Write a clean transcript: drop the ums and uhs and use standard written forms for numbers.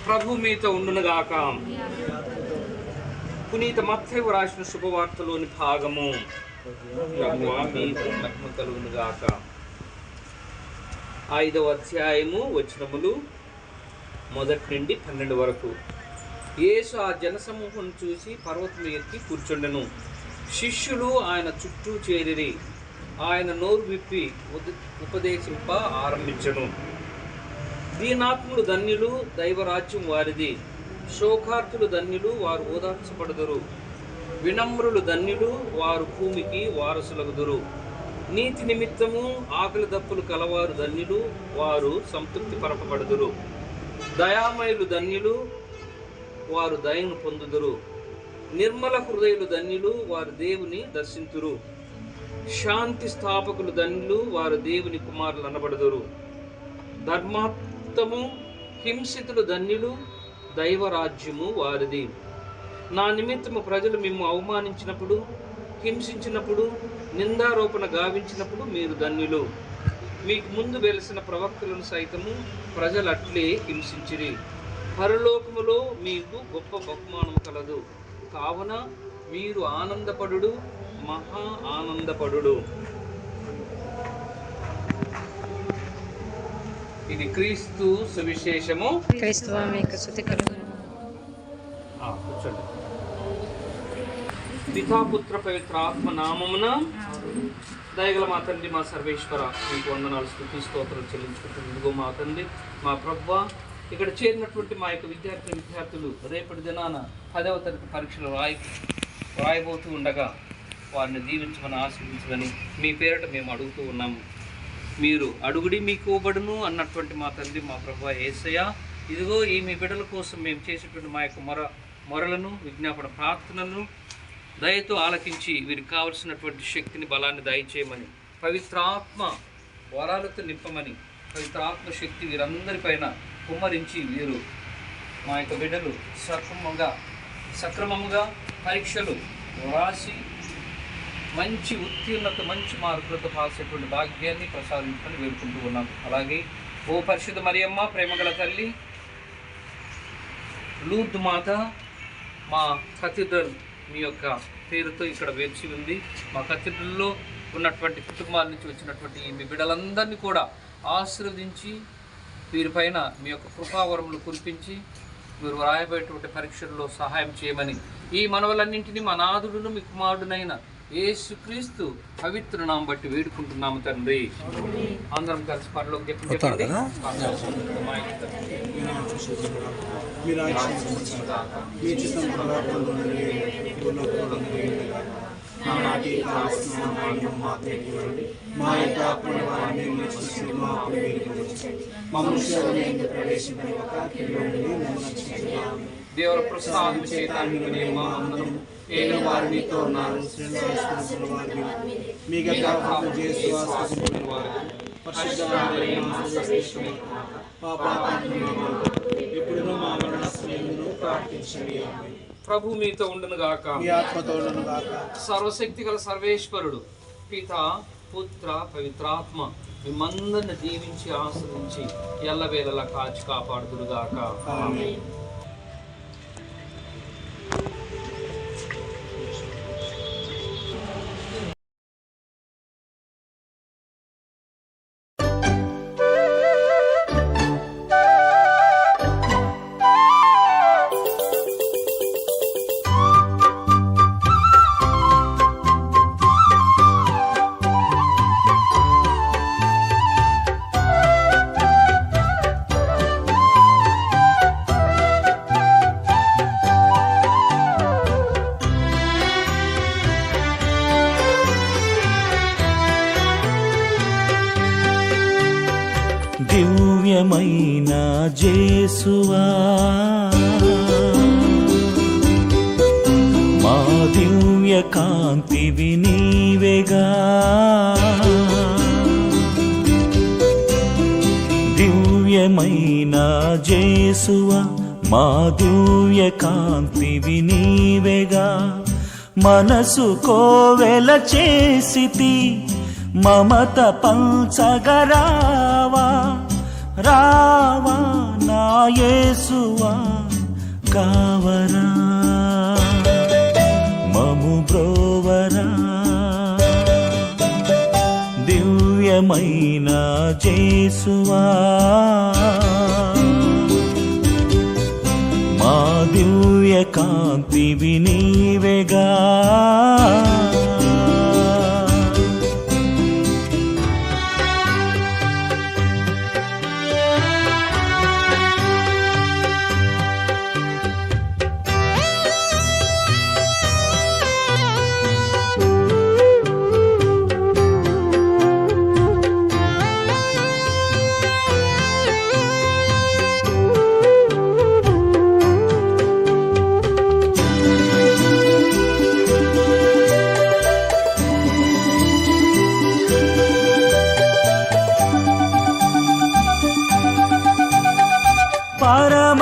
ప్రభు మీతో ఉండునుగాక. పునీత మత్తయి రాసిన శుభవార్తలోని భాగము. ప్రభువా మీకు మహిమ కలుగునుగాక. 5వ అధ్యాయము వచనములు 1 నుండి 12 వరకు. యేసు ఆ జనసమూహం చూసి పర్వతం ఎక్కి కూర్చుండెను. శిష్యులు ఆయన చుట్టూ చేరిరి. ఆయన నోరు విప్పి ఉపదేశింప ఆరంభించెను. దీనాత్ములు ధన్యులు, దైవరాజ్యం వారిది. శోకార్తులు ధన్యులు, వారు ఓదార్చబడుదురు. వినమ్రులు ధన్యులు, వారు భూమికి వారసులగుదురు. నీతి నిమిత్తము ఆకలి దప్పులు కలవారు ధన్యులు, వారు సంతృప్తి పరపబడుదురు. దయామయులు ధన్యులు, వారు దయను పొందుదురు. నిర్మల హృదయులు ధన్యులు, వారు దేవుని దర్శింతురు. శాంతి స్థాపకులు ధన్యులు, వారు దేవుని కుమారులు అనబడుదురు. ధర్మాత్మము హింసితులు ధన్యులు, దైవరాజ్యము వారిది. నా నిమిత్తము ప్రజలు మిమ్ము అవమానించినప్పుడు, హింసించినప్పుడు, నిందారోపణ గావించినప్పుడు మీరు ధన్యులు. మీకు ముందు వెలిసిన ప్రవక్తలను సైతము ప్రజలు అట్లే హింసించిరి. పరలోకములో మీకు గొప్ప బహుమానము కలదు. కావున మీరు ఆనందపడుడు, మహా ఆనందపడుడు. ఇది క్రీస్తు సువిశేషము. క్రీస్తువా మీకు స్తుతి కలుగును. కూర్చోండి. పితాపుత్ర పవిత్ర ఆత్మ నామమున దయగల మా తండ్రి, మా సర్వేశ్వర, మీకు వందనాలు, స్తుతి స్తోత్రాలు చెల్లించుకుంటుంది. ఇదిగో మా తండ్రి, మా ప్రభువా, ఇక్కడ చేరినటువంటి మా యొక్క విద్యార్థులు రేపటి దినాన 10వ తరగతి పరీక్షలు రాయబోతూ ఉండగా వారిని దీవించమని, ఆశీర్వించమని మీ పేరిట మేము అడుగుతూ ఉన్నాము. మీరు అడుగుడి మీకు ఇవ్వబడును అన్నటువంటి మా తండ్రి, మా ప్రభువా యేసయ్య, ఇదిగో ఈ మీ బిడ్డల కోసం మేము చేసేటువంటి మా యొక్క మొరలను, విజ్ఞాపన ప్రార్థనలను దయతో ఆలకించి వీరికి కావలసినటువంటి శక్తిని, బలాన్ని దయచేయమని, పవిత్రాత్మ వరాలతో నింపమని, పవిత్రాత్మ శక్తి వీరందరిపైన కుమ్మరించి వీరు మా యొక్క బిడ్డలు సక్రమముగా పరీక్షలు రాసి మంచి ఉత్తీర్ణత, మంచి మార్కులతో పాసేటువంటి భాగ్యాన్ని ప్రసాదించమని వేడుకుంటూ ఉన్నాం. అలాగే ఓ పరిశుద్ధ మరియమ్మ, ప్రేమగల తల్లి, లూర్ద్ మాత, మా కథీడ్రల్ మీ యొక్క పేరుతో ఇక్కడ వేచి ఉంది. మా కథీడ్రల్లో ఉన్నటువంటి కుటుంబాల నుంచి వచ్చినటువంటి మీ బిడ్డలందరినీ కూడా ఆశీర్వదించి వీరిపైన మీ యొక్క కృపావరములు కురిపించి వీరు రాయబోయేటువంటి పరీక్షల్లో సహాయం చేయమని, ఈ మనవలన్నింటినీ మా నాథుడును మీ కుమారుడునైన యేసుక్రీస్తు పవిత్ర నామం బట్టి వేడుకుంటున్నాము తండ్రి. అందరం కలిసి పరలోకి చెప్పండి. దేవుల ప్రసాదం చేతాన్ని వారితో ఉన్నారు. ప్రభు మీతో ఉండునుగాక. సర్వశక్తి గల సర్వేశ్వరుడు పిత, పుత్ర, పవిత్రాత్మ మిమ్మందరిని దీవించి ఆశ్రయించి ఎల్లవేళలా కాచి కాపాడుదురుగాక. ఆమేన్. దివ్యమైన జేసువా, మా దివ్య కాంతివి నీవేగా. దివ్యమైన జేసువా, మా దివ్య కాంతివి నీవేగా. మనసు కోవెల చేసితి మమత పంచగరావా, రావా నా యేసువా కావరా మము బ్రోవరా దివ్యమైన జేసువా మా దివ్య కాంతివి నీవేగా పరమ